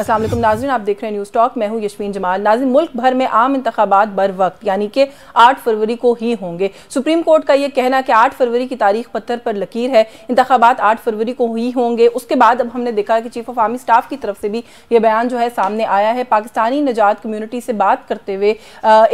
अस्सलाम वालेकुम नाज़रीन, आप देख रहे हैं न्यूज़ टॉक। मैं हूं यशवीन जमाल। नाज़रीन, मुल्क भर में आम इंतखाबात बर वक्त यानी कि 8 फरवरी को ही होंगे। सुप्रीम कोर्ट का ये कहना कि 8 फरवरी की तारीख पत्थर पर लकीर है, इंतखाबात 8 फरवरी को ही होंगे। उसके बाद अब हमने देखा कि चीफ ऑफ आर्मी स्टाफ की तरफ से भी ये बयान जो है सामने आया है। पाकिस्तानी निजात कम्यूनिटी से बात करते हुए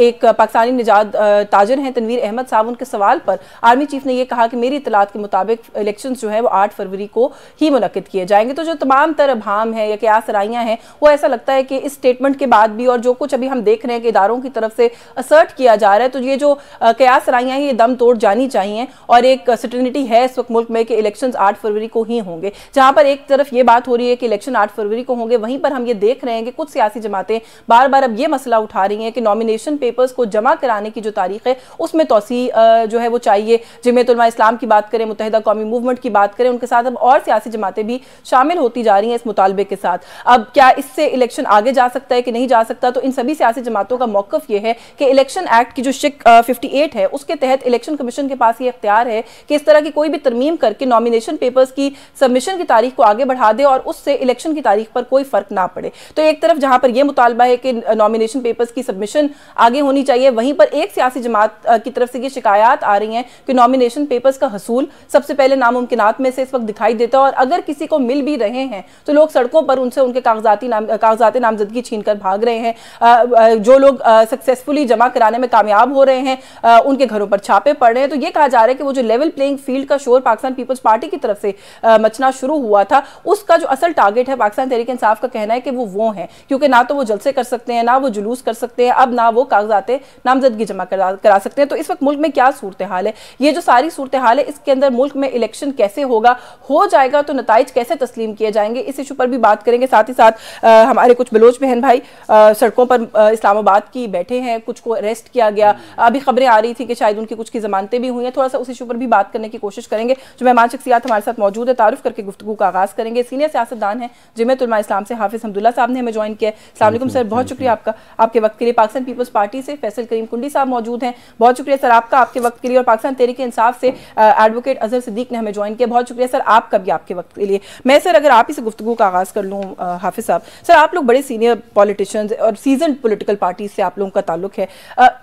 एक पाकिस्तानी निजात ताजर हैं तनवीर अहमद साहब, उनके सवाल पर आर्मी चीफ ने यह कहा कि मेरी इतलात के मुताबिक इलेक्शन जो है वो 8 फरवरी को ही मुनक्किद किए जाएंगे। तो जो तमाम तर अभाम है या कयास राइयां हैं, वो ऐसा लगता है कि इस स्टेटमेंट के बाद भी और जो कुछ अभी हम देख रहे हैं कि इदारों की तरफ से असर्ट किया जा रहा है, तो ये जो कयास राइयां हैं ये दम तोड़ जानी चाहिए। और एक सर्टेनिटी है इस वक्त मुल्क में कि इलेक्शंस 8 फरवरी को ही होंगे। जहां पर एक तरफ ये बात हो रही है कि इलेक्शन 8 फरवरी को होंगे, वहीं पर हम ये देख रहे हैं कि कुछ सियासी जमातें बार बार अब ये मसला उठा रही हैं कि नॉमिनेशन पेपर्स को जमा कराने की जो तारीख है उसमें तोसी जो है वो चाहिए। जमीयत उलमा इस्लाम की बात करें, मुत्तहिदा कौमी मूवमेंट की बात करें, उनके साथ अब और सियासी जमातें भी शामिल होती जा रही हैं इस मुतालबे के साथ। अब क्या इससे इलेक्शन आगे जा सकता है कि नहीं जा सकता? तो इन सभी सियासी जमातों का मौक़िफ़ ये है कि इलेक्शन एक्ट की जो शिक 58 है उसके तहत इलेक्शन कमीशन के पास ये इख्तियार है कि इस तरह की कोई भी तरमीम करके नॉमिनेशन पेपर्स की सबमिशन की तारीख को आगे बढ़ा दे और उससे इलेक्शन की तारीख पर कोई फर्क ना पड़े। तो एक तरफ जहां पर यह मुतालबा है कि नॉमिनेशन पेपर्स की सबमिशन आगे होनी चाहिए, वहीं पर एक सियासी जमात की तरफ से ये शिकायत आ रही हैं कि नॉमिनेशन पेपर्स का हसूल सबसे पहले नामुमकिनात में से इस वक्त दिखाई देता है और अगर किसी को मिल भी रहे हैं तो लोग सड़कों पर उनसे उनके कागजात नामजदगी छीन कर भाग रहे हैं। जो लोग सक्सेसफुली जमा कराने में कामयाब हो रहे हैं उनके घरों पर छापे पड़ रहे हैं। तो ये कहा जा रहा है कि वो जो लेवल प्लेइंग फील्ड का शोर पाकिस्तान पीपल्स पार्टी की तरफ से मचना शुरू हुआ था, उसका जो असल टारगेट है पाकिस्तान तहरीक इंसाफ का कहना है कि वो हैं, क्योंकि ना तो वो जलसे कर सकते हैं, ना वो जुलूस कर सकते हैं, अब ना वो कागजात नामजदगी जमा करा सकते हैं। तो इस वक्त मुल्क में क्या सूरत हाल है, ये जो सारी सूरत हाल है, इसके अंदर मुल्क में इलेक्शन कैसे होगा, हो जाएगा तो नताइज कैसे तस्लीम किए जाएंगे, इस इशू पर भी बात करेंगे। साथ ही साथ हमारे कुछ बलोच बहन भाई सड़कों पर इस्लामाबाद की बैठे हैं, कुछ को अरेस्ट किया गया, अभी खबरें आ रही थी कि शायद उनकी कुछ की जमानतें भी हुई हैं। थोड़ा सा उस इशू पर भी बात करने की कोशिश करेंगे। जो मेहमान शख्सियात हमारे साथ मौजूद है, तारुफ करके गुफ्तगू का आगाज करेंगे। सीनियर सियासतदान हैं जमीयत उलमा इस्लाम से हाफिज हमदुल्ला साहब ने हमें ज्वाइन किया। अस्सलाम वालेकुम सर, बहुत शुक्रिया आपका आपके वक्त के लिए। पाकिस्तान पीपल्स पार्टी से फैसल करीम कुंडी साहब मौजूद हैं, बहुत शुक्रिया सर आपका आपके वक्त के लिए। और पाकिस्तान तहरीक इंसाफ से एडवोकेट अजहर सिद्दीक ने हमें ज्वाइन किया, बहुत शुक्रिया सर आपका भी आपके वक्त के लिए। मैं सर अगर आप ही से गुफ्तगू का आगाज़ कर लूँ हाफिज साहब, सर आप लोग बड़े सीनियर पॉलिटिशियंस और सीजन पॉलिटिकल पार्टी से आप लोगों का ताल्लुक है।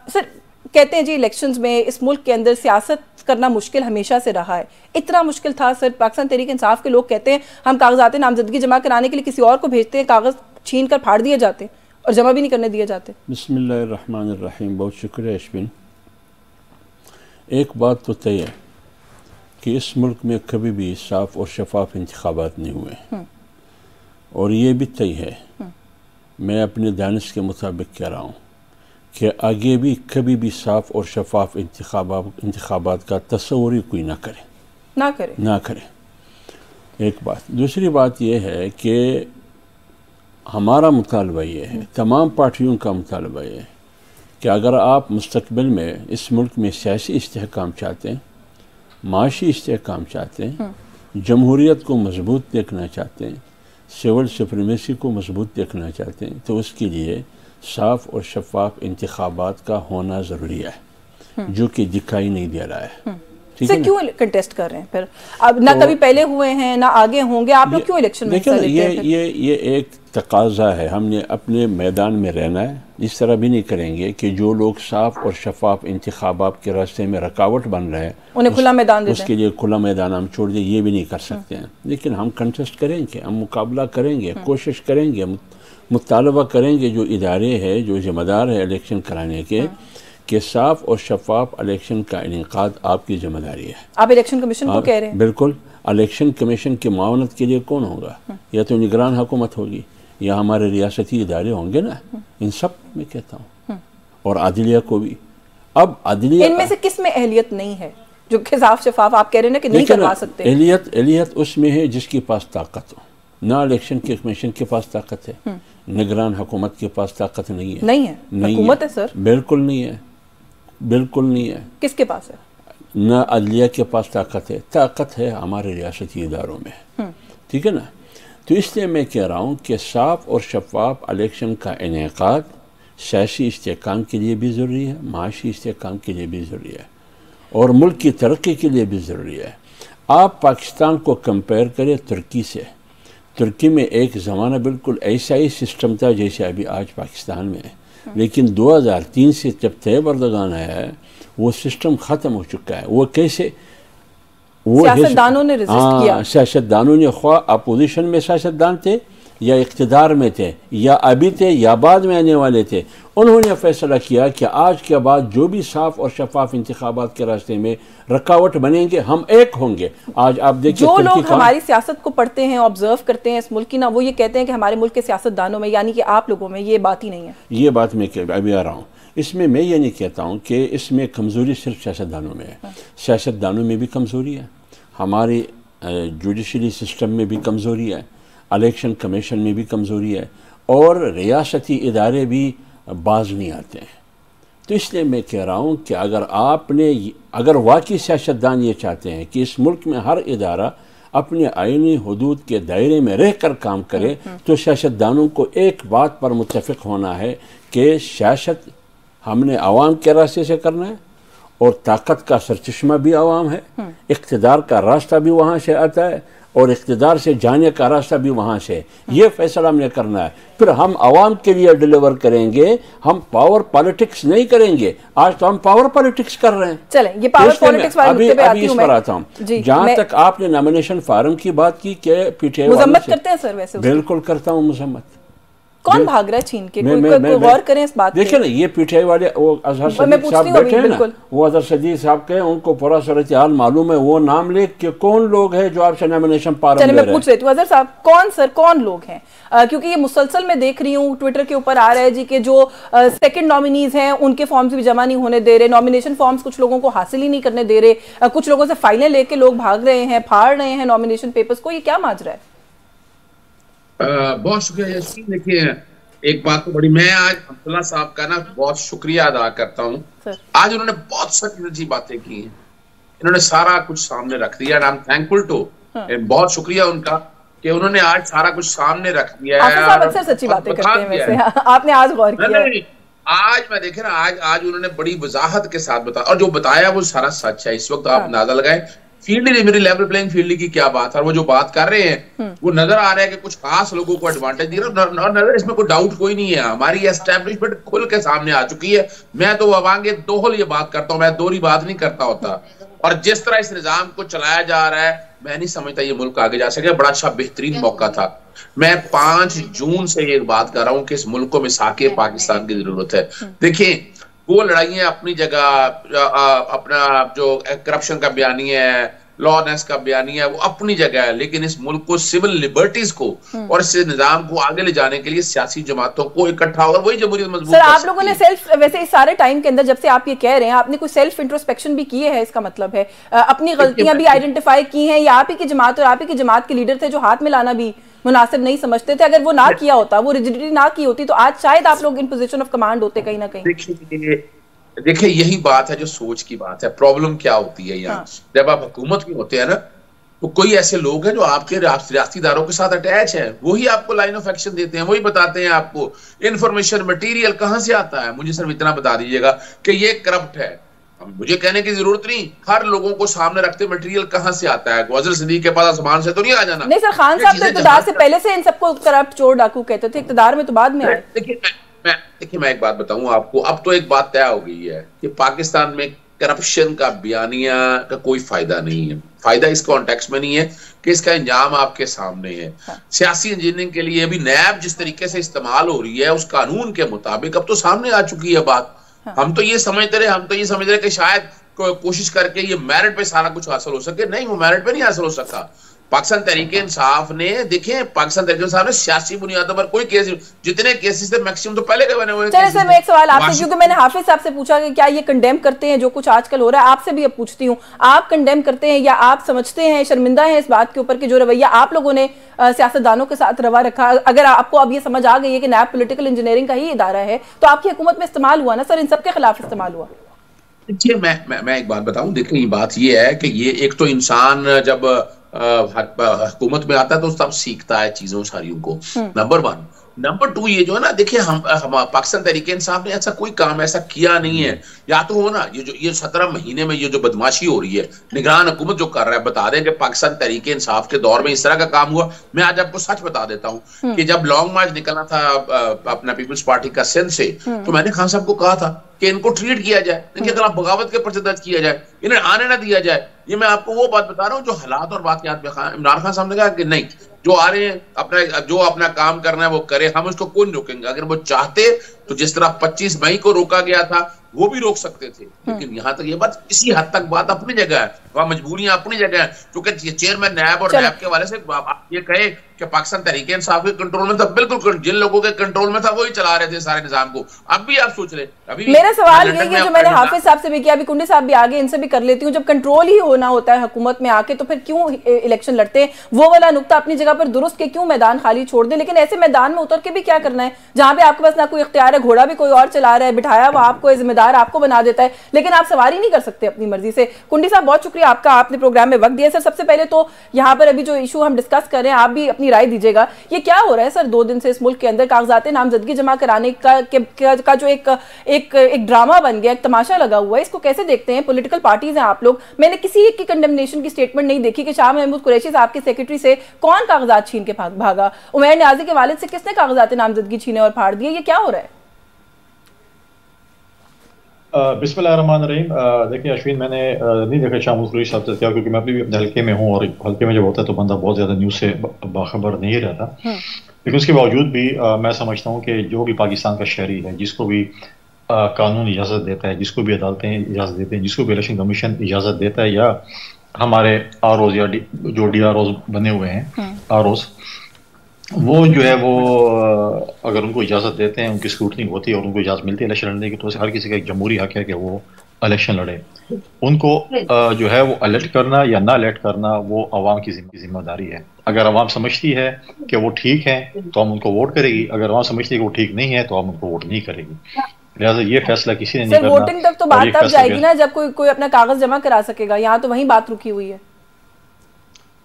सर कहते हैं जी इलेक्शंस में इस मुल्क के अंदर सियासत करना मुश्किल हमेशा से रहा है। इतना मुश्किल था सर, पाकिस्तान तहरीक इंसाफ के लोग कहते हैं हम कागजात नामजदगी जमा कराने के लिए किसी और को भेजते हैं, कागज़ छीन कर फाड़ दिए जाते और जमा भी नहीं करने दिए जाते। बिस्मिल्लाहिर्रहमानिर्रहीम, बहुत शुक्रिया अश्विन। एक बात तो तय है कि इस मुल्क में कभी भी साफ और शफाफ इंतखाबात नहीं हुए और ये भी तय है, मैं अपने दानिश के मुताबिक कह रहा हूँ कि आगे भी कभी भी साफ और शफाफ इंतखाबात का तस्वुर ही कोई ना करे। एक बात। दूसरी बात यह है कि हमारा मुतालबा ये है, तमाम पार्टियों का मुतालबा ये है कि अगर आप मुस्तकबिल में इस मुल्क में सियासी इस्तेहकाम चाहते हैं, माशी इस्तेहकाम चाहते हैं, जमहूरियत को मजबूत देखना चाहते हैं, सिविल सुप्रीमेसी को मजबूत देखना चाहते हैं, तो उसके लिए साफ और शफाफ इंतखाबात का होना ज़रूरी है, जो कि दिखाई नहीं दे रहा है। से क्यों कंटेस्ट कर रहे हैं फिर? अब ना तो कभी पहले हुए हैं ना आगे होंगे, आप लोग क्यों इलेक्शन में हिस्सा लेते हैं? ये एक तकाजा है, हमने अपने मैदान में रहना है। इस तरह भी नहीं करेंगे कि जो लोग साफ और शफाफ इंतखाबात के रास्ते में रुकावट बन रहे हैं उन्हें खुला मैदान, उसके लिए खुला मैदान हम छोड़ दें, ये भी नहीं कर सकते हैं। लेकिन हम कंटेस्ट करेंगे, हम मुकाबला करेंगे, कोशिश करेंगे, मुतालबा करेंगे जो इदारे हैं, जो जिम्मेदार है इलेक्शन कराने के साफ और शफाफ इलेक्शन का इनेकाद आपकी जिम्मेदारी है। आप इलेक्शन कमीशन को कह रहे हैं? बिल्कुल। इलेक्शन कमीशन की मावनत के लिए कौन होगा? या तो निगरान हुकूमत होगी या हमारे रियासती इदारे होंगे ना, इन सब में कहता हूँ, और आदिलिया को भी। अब आदिलिया इनमें से किस में अहलियत नहीं है जो कि साफ शफाफ आप कह रहे हैं कि नहीं करवा सकते? अहलियत उसमें है जिसके पास ताकत हो। ना इलेक्शन के कमीशन के पास ताकत है, निगरान हुकूमत के पास ताकत नहीं है। हुकूमत है सर? बिल्कुल नहीं है, बिल्कुल नहीं है। किसके पास है? ना अदलिया के पास ताकत है हमारे रियासती इदारों में, ठीक है ना। तो इसलिए मैं कह रहा हूँ कि साफ और शफाफ इलेक्शन का इनेकाद सियासी इस्तेहकाम के लिए भी ज़रूरी है, माशी इस्तेहकाम के लिए भी ज़रूरी है और मुल्क की तरक्की के लिए भी ज़रूरी है। आप पाकिस्तान को कंपेयर करें तुर्की से, तुर्की में एक ज़माना बिल्कुल ऐसा ही सिस्टम था जैसे अभी आज पाकिस्तान में है, लेकिन 2003 से जब तैयब अर्दोगान आया है वो सिस्टम ख़त्म हो चुका है। वो कैसे, वो सियासतदानों ने रेजिस्ट किया। सियासतदानों ने, ख्वाह अपोजिशन में सियासतदान थे या इक़्तिदार में थे या अभी थे या बाद में आने वाले थे, उन्होंने फैसला किया कि आज के बाद जो भी साफ और शफाफ इंतखाबात के रास्ते में रुकावट बनेंगे हम एक होंगे। आज आप देखिए जो लोग हमारी सियासत को पढ़ते हैं, ऑब्जर्व करते हैं इस मुल्क की ना, वो ये कहते हैं कि हमारे मुल्क के सियासतदानों में यानी कि आप लोगों में ये बात ही नहीं है। ये बात मैं अभी आ रहा हूँ इसमें। मैं ये नहीं कहता हूँ कि इसमें कमज़ोरी सिर्फ सियासतदानों में है, सियासतदानों में भी कमज़ोरी है, हमारे जुडिशरी सिस्टम में भी कमज़ोरी है, इलेक्शन कमीशन में भी कमज़ोरी है, और रियासती इदारे भी बाज नहीं आते हैं। तो इसलिए मैं कह रहा हूँ कि अगर वाकई सियासतदान ये चाहते हैं कि इस मुल्क में हर इदारा अपने आईनी हदूद के दायरे में रह कर काम करे, तो सियासतदानों को एक बात पर मुत्तफ़िक होना है कि सियासत हमने आवाम के रास्ते से करना है, और ताकत का सरचश्मा भी आवाम है, इक़्तिदार का रास्ता भी वहाँ से आता है, और इक़्तिदार से जाने का रास्ता भी वहाँ से। ये फैसला हमने करना है, फिर हम आवाम के लिए डिलीवर करेंगे, हम पावर पॉलिटिक्स नहीं करेंगे। आज तो हम पावर पॉलिटिक्स कर रहे हैं। चलें, ये पावर पॉलिटिक्स अभी इस पर आता हूँ। जहाँ तक आपने नॉमिनेशन फार्म की बात की कि पीटीआई मुज़म्मत करते हैं सर? वैसे बिल्कुल करता हूँ मुज़म्मत। कौन भाग रहा है छीन के? कोई गौर करें इस बात पे। देखिए ना, ये पीटीआई वाले वो अजहर सदीक साहब बैठे हैं ना, वो अजहर सदीक साहब के, उनको पूरा सूरत-ए-हाल मालूम है। वो नाम ले कि कौन लोग हैं जो आपसे नॉमिनेशन फार्म ले रहे हैं। मैं पूछ रही थी अजहर साहब, कौन लोग हैं? क्योंकि ये मुसलसल मैं देख रही हूँ ट्विटर के ऊपर आ रहा है जी कि जो सेकंड नॉमिनीज हैं उनके फॉर्म्स भी जमा नहीं होने दे रहे, नॉमिनेशन फॉर्म्स कुछ लोगों को हासिल ही नहीं करने दे रहे, कुछ लोगों से फाइलें लेके लोग भाग रहे हैं, फाड़ रहे हैं नॉमिनेशन पेपर्स को। ये क्या माजरा है? बहुत शुक्रिया यशीन। देखिए, एक बात तो बड़ी, मैं आज अब्दुल्ला साहब का ना बहुत शुक्रिया अदा करता हूँ। आज उन्होंने बहुत सच्ची बातें की हैं, इन्होंने सारा कुछ सामने रख दिया। आई एम थैंकफुल टू, बहुत शुक्रिया उनका कि उन्होंने आज सारा कुछ सामने रख दिया है। आप अक्सर सच्ची बातें करते हैं वैसे, आपने आज गौर किया? आज मैं देखे ना, आज उन्होंने बड़ी वजाहत के साथ बताया, और जो बताया वो सारा सच है। इस वक्त आप अंदाजा लगाएं, फील्ड नहीं, मेरी लेवल प्लेइंग फील्ड की क्या बात है। और वो जो बात कर रहे हैं वो नजर आ रहा है कि कुछ खास लोगों को एडवांटेज दे रहे हैं, और नजर इसमें कोई डाउट कोई नहीं है। हमारी एस्टैब्लिशमेंट खुल के सामने आ चुकी है। मैं तो आवांगे दोहल ये बात करता हूँ, मैं दोहरी बात नहीं करता होता। और जिस तरह इस निजाम को चलाया जा रहा है, मैं नहीं समझता ये मुल्क आगे जा सके। बड़ा अच्छा बेहतरीन मौका था। मैं 5 जून से एक बात कर रहा हूँ कि इस मुल्क को मिसाके पाकिस्तान की जरूरत है। देखिए, वो लड़ाइयां अपनी जगह, अपना जो करप्शन का बयानी है, लॉनेस का बयानी है, वो अपनी जगह है, लेकिन इस मुल्क को सिविल लिबर्टीज को और इस निजाम को आगे ले जाने के लिए सियासी जमातों को इकट्ठा होकर वही जमहूरियत मजबूत। सर, आप लोगों ने वैसे इस सारे टाइम के अंदर, जब से आप ये कह रहे हैं, आपने कोई सेल्फ इंट्रोस्पेक्शन भी किए है? इसका मतलब है अपनी गलतियां भी आइडेंटिफाई की हैं, या आप ही की जमात और आप ही की जमात के लीडर थे जो हाथ मिलाना भी मुनासिब नहीं समझते थे? अगर वो ना किया होता, वो रिजिडिटी ना की होती, तो आज शायद आप लोग इन पोजीशन ऑफ कमांड होते कहीं ना कहीं। देखिए, यही बात है जो सोच की बात है। प्रॉब्लम क्या होती है यहाँ, जब आप हुकूमत में होते हैं ना, तो कोई ऐसे लोग हैं जो आपके रियासती इदारों के साथ अटैच है, वही आपको लाइन ऑफ एक्शन देते हैं, वही बताते हैं आपको इन्फॉर्मेशन मटेरियल कहां से आता है। मुझे सिर्फ इतना बता दीजिएगा कि ये करप्ट है, मुझे कहने की जरूरत नहीं, हर लोगों को सामने रखते मटेरियल कहां से आता है। अजहर सदीक के पास आसमान से तो नहीं आ जाना। नहीं सर, खान साहब तो इक़्तिदार से पहले से इन सबको करप्ट, चोर, डाकू कहते थे, इक़्तिदार में तो बाद में आए। देखिए मैं एक बात बताऊं आपको, अब तो एक बात तय हो गई है कि पाकिस्तान में करप्शन का बयानिया का कोई फायदा नहीं है। फायदा इस कॉन्टेक्स्ट में नहीं है कि इसका इंजाम आपके सामने है। सियासी इंजीनियरिंग के लिए भी नैब जिस तरीके से इस्तेमाल हो रही है, उस कानून के मुताबिक अब तो सामने आ चुकी है बात। हम तो ये समझते रहे कि शायद कोशिश करके ये मेरिट पे सारा कुछ हासिल हो सके। नहीं, वो मेरिट पे नहीं हासिल हो सका। पाकिस्तान तहरीक इंसाफ ने, देखिए, पाकिस्तान तहरीक इंसाफ ने सियासी बुनियादों पर कोई केस, जितने केसेस थे मैक्सिमम तो पहले के बने हुए। चलिए सर, मैं एक सवाल आपसे, क्योंकि मैंने हाफिज साहब से पूछा कि क्या ये कंडेम करते हैं जो कुछ आजकल हो रहा है, आपसे भी अब पूछती हूँ, आप कंडेम करते हैं या आप समझते हैं, शर्मिंदा हैं इस बात के ऊपर कि जो रवैया आप लोगों ने सियासतदानों के साथ रवा रखा? अगर आपको अब ये समझ आ गई है कि नैब पॉलिटिकल इंजीनियरिंग का ही इदारा है, तो आपकी हुकूमत में इस्तेमाल हुआ ना सर, इन सबके खिलाफ इस्तेमाल हुआ? देखिए, मैं एक बात बताऊं। देखिए, बात ये है कि ये एक तो इंसान जब हुकूमत में आता है तो तब सीखता है चीजों सारियों को, नंबर 1। नंबर 2 ये जो है ना, देखिए हम पाकिस्तान तहरीक इंसाफ ने ऐसा कोई काम ऐसा किया नहीं है। या तो हो ना ये 17 महीने में ये जो बदमाशी हो रही है, निगरान हुकूमत जो कर रहा है, बता दें कि पाकिस्तान तहरीक इंसाफ के दौर में इस तरह का काम हुआ। मैं आज आपको सच बता देता हूं कि जब लॉन्ग मार्च निकलना था अपना पीपल्स पार्टी का सिंध से, तो मैंने खान साहब को कहा था कि इनको ट्रीट किया जाए, इनके खिलाफ बगावत के पर्चे दर्ज किया जाए, इन्हें आने ना दिया जाए। ये मैं आपको वो बात बता रहा हूँ जो हालात और वाकयात में इमरान खान साहब ने कहा कि नहीं, जो आ रहे हैं जो अपना काम करना है वो करे, हम उसको कौन रोकेंगे। अगर वो चाहते तो जिस तरह 25 मई को रोका गया था वो भी रोक सकते थे, लेकिन यहां तक ये बात किसी हद तक बात अपनी जगह है, वहां मजबूरियां अपनी जगह है। क्योंकि चेयरमैन नैब और नैब के वाले से आप ये कहे कि पाकिस्तान तहरीक इंसाफ के कंट्रोल में था, बिल्कुल जिन लोगों के कंट्रोल में था वही चला रहे थे सारे निजाम को। अब भी आप सोच ले, अभी मेरा सवाल ये है जो मैंने हाफिज साहब से भी किया, अभी कुंडी साहब भी आगे, इनसे भी कर लेती हूँ, जब कंट्रोल ही होना होता है हुकूमत में आके तो फिर क्यों इलेक्शन लड़ते हैं? वो वाला नुक्ता अपनी जगह पर दुरुस्त के क्यों मैदान खाली छोड़ दे, लेकिन ऐसे मैदान में उतर के भी क्या करना है जहां पे आपके पास ना कोई इख्तियार है, घोड़ा भी कोई और चला रहा है, बिठाया वो आपको, जिम्मेदार आपको बना देता है, लेकिन आप सवारी नहीं कर सकते अपनी मर्जी से। कुंडी साहब बहुत शुक्रिया आपका, आपने प्रोग्राम में वक्त दिया। सर सबसे पहले तो यहाँ पर अभी जो इशू हम डिस्कस कर रहे हैं, आप भी अपनी राय दीजिएगा, ये क्या हो रहा है सर 2 दिन से इस मुल्क के अंदर कागजात नामजदगी जमा कराने का जो एक ड्रामा बन गया, एक तमाशा लगा हुआ है, इसको कैसे देखते हैं? पॉलिटिकल पार्टीज हैं आप लोग, मैंने किसी एक की कंडेमनेशन की स्टेटमेंट नहीं देखी कि शाह महमूद कुरैशी साहब के सेक्रेटरी से कौन कागजात छीन के भागा, उमैर न्याजी के वालिद से किसने कागजात नामजदगी छीने और फाड़ दिए, ये क्या हो रहा है? बिस्मिल्लाहिर्रहमानिर्रहीम। देखिए अश्विन, मैंने नहीं देखा शाह महमूद कुरैशी साहब से क्या, क्योंकि मैं भी अपने हल्के में हूँ और हल्के में जब होता है तो बंदा बहुत ज़्यादा न्यूज़ से बाखबर नहीं रहता। लेकिन उसके बावजूद भी मैं समझता हूँ कि जो भी पाकिस्तान का शहरी है, जिसको भी कानून इजाज़त देता है, जिसको भी अदालतें इजाज़त देते हैं, जिसको भी इलेक्शन कमीशन इजाज़त देता है, या हमारे आरओज या जो DROs बने हुए हैं आरओज, वो जो है वो अगर उनको इजाज़त देते हैं, उनकी स्क्रूटनी होती है और उनको इजाज़त मिलती है इलेक्शन लड़ने की, तो हर किसी का एक जमहूरी हक है कि वो इलेक्शन लड़े। उनको जो है वो अलर्ट करना या ना अलर्ट करना वो अवाम की जिम्मेदारी है। अगर अवाम समझती है कि वो ठीक है तो हम उनको वोट करेगी, अगर अवाम समझती है कि वो ठीक नहीं है तो हम उनको वोट नहीं करेगी। लिहाजा ये फैसला किसी ने नहीं करना। वोटिंग तक तो बात तब जाएगी ना जब कोई अपना कागज जमा करा सकेगा, यहाँ तो वहीं बात रुकी हुई है।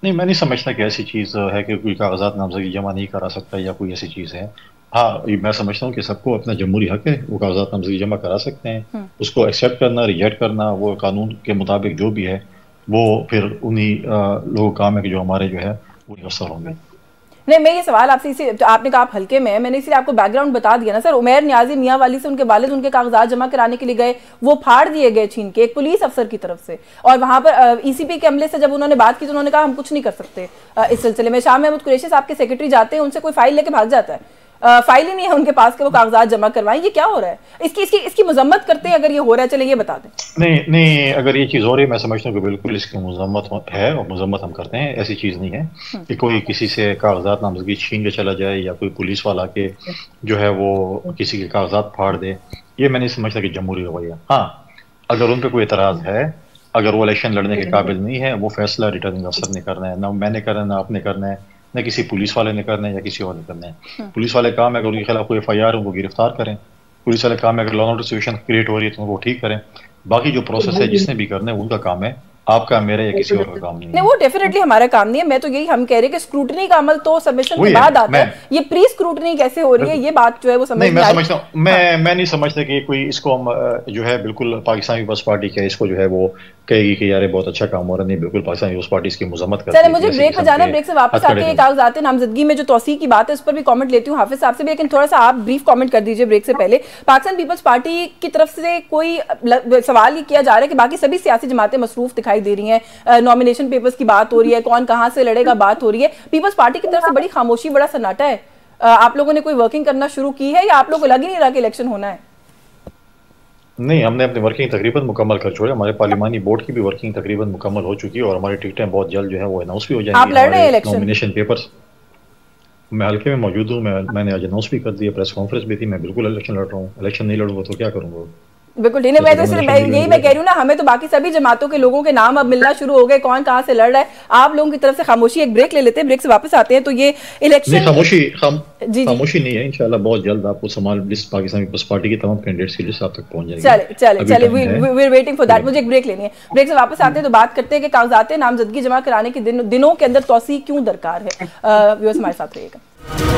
नहीं, मैं नहीं समझता कि ऐसी चीज़ है कि कोई कागजात नामजदगी जमा नहीं करा सकता या कोई ऐसी चीज़ है। हाँ, मैं समझता हूँ कि सबको अपना जमहूरी हक है, वो कागजात नामजदगी जमा करा सकते हैं। उसको एक्सेप्ट करना, रिजेक्ट करना, वो कानून के मुताबिक जो भी है वो फिर उन्हीं लोगों का काम है कि जो हमारे जो है वो अवसर होंगे। नहीं, मैं ये सवाल आपसे इसी, आपने कहा आप हल्के में है, मैंने इसलिए आपको बैकग्राउंड बता दिया ना सर। उमैर न्याजी मियाँ वाली से उनके वालिद उनके कागजात जमा कराने के लिए गए, वो फाड़ दिए गए छीन के एक पुलिस अफसर की तरफ से, और वहां पर ECP के अमले से जब उन्होंने बात की तो उन्होंने कहा हम कुछ नहीं कर सकते इस सिलसिले में। शाह महमूद कुरैशी साहब के सेक्रेटरी जाते हैं, उनसे कोई फाइल लेके भाग जाता है, फाइल ही नहीं है उनके पास के वो कागजात जमा करवाएं। ये क्या हो रहा है? इसकी मजम्मत करते हैं अगर ये हो रहा है, चले ये बता दें। नहीं, अगर ये चीज़ हो रही है, मैं समझता हूँ कि बिल्कुल इसकी मजम्मत है और मजम्मत हम करते हैं। ऐसी चीज़ नहीं है कि कोई किसी से कागजात नामजदगी छीन के चला जाए या कोई पुलिस वाला के जो है वो किसी के कागजात फाड़ दे। ये मैं नहीं समझता कि जमहूरी रवैया। हाँ, अगर उन पर कोई एतराज़ है, अगर वो इलेक्शन लड़ने के काबिल नहीं है, वो फैसला रिटर्निंग अफसर ने करना है, ना मैंने करना है, ना आपने करना है, न किसी पुलिस वाले ने करना है या किसी और ने करना है। पुलिस वाले काम है अगर उनके खिलाफ कोई FIR उनको गिरफ्तार करें, पुलिस वाले काम है अगर law and order situation create हो रही है तो उनको ठीक करें। बाकी जो प्रोसेस है जिसने भी करना है उनका काम है, आपका मेरा या किसी और का काम नहीं है। वो डेफिनेटली हमारा काम नहीं है। मैं तो यही हम कह रहे हैं कि स्क्रूटनी का अमल तो सबमिशन के बाद आता है, ये प्री स्क्रूटनी कैसे हो रही है ये बात जो है वो समझ नहीं, मैं समझता हूँ, मैं नहीं समझता कि कोई इसको हम जो है बिल्कुल पाकिस्तान पीपल्स पार्टी के इसको जो है वो कहेगी कि यार बहुत अच्छा काम हो रहा है। नहीं, बिल्कुल पाकिस्तान पीपल्स पार्टी इसकी मजम्मत करती है। चलिए, मुझे ब्रेक पे जाना है, ब्रेक से वापस आके कागजात नामजदगी में जो तौसीह की बात है उस पर भी कमेंट लेती हूँ हाफिज साहब से भी, लेकिन थोड़ा सा आप ब्रीफ कमेंट कर दीजिए ब्रेक से पहले। पाकिस्तान पीपल्स पार्टी की तरफ से कोई सवाल ये किया जा रहा है कि बाकी सभी सियासी जमातें मसरूफ दिखाई दे रही हैं, नॉमिनेशन पेपर्स की बात हो रही है, कौन कहां से लड़ेगा बात हो रही है, पीपल्स पार्टी की तरफ से बड़ी खामोशी, बड़ा सन्नाटा है। आप लोगों ने कोई वर्किंग करना शुरू की है या आप लोगों को लग ही नहीं रहा कि इलेक्शन होना है? नहीं, हमने अपनी वर्किंग तकरीबन मुकम्मल कर छोड़ी। हमारे पार्लिमानी बोर्ड की भी वर्किंग तकरीबन मुकम्मल हो चुकी है और हमारी टिकटें बहुत जल्द जो है वो अनाउंस भी हो जाएंगी। आप लड़ रहे हैं इलेक्शन? नॉमिनेशन पेपर्स मैं हल्के में मौजूद हूँ, मैंने आज अनाउंस भी कर दिया, प्रेस कॉन्फ्रेंस भी थी। मैं बिल्कुल इलेक्शन लड़ रहा हूँ। इलेक्शन नहीं लड़ूंगा तो क्या करूँगा? बिल्कुल ठीक है। मैं तो सिर्फ यही मैं कह रही हूँ ना, हमें तो बाकी सभी जमातों के लोगों के नाम अब मिलना शुरू हो गए, कौन कहाँ से लड़ रहा है। आप लोगों की तरफ से खामोशी। एक ब्रेक ले लेते हैं, ब्रेक से वापस आते हैं। तो ये इलेक्शन खामोशी नहीं है, इंशाल्लाह बहुत जल्द आपको समाल लिस्ट पाकिस्तान पीपल्स पार्टी की तमाम कैंडिडेट्स की लिस्ट आप तक पहुंच जाएगी। चले we are waiting for that. मुझे एक ब्रेक लेनी है, ब्रेक से वापस आते हैं तो बात करते हैं कि कागजात नामजदगी जमा कराने के दिनों के अंदर तौसीह क्यों दरकार है। व्यूअर्स हमारे साथ रहिएगा।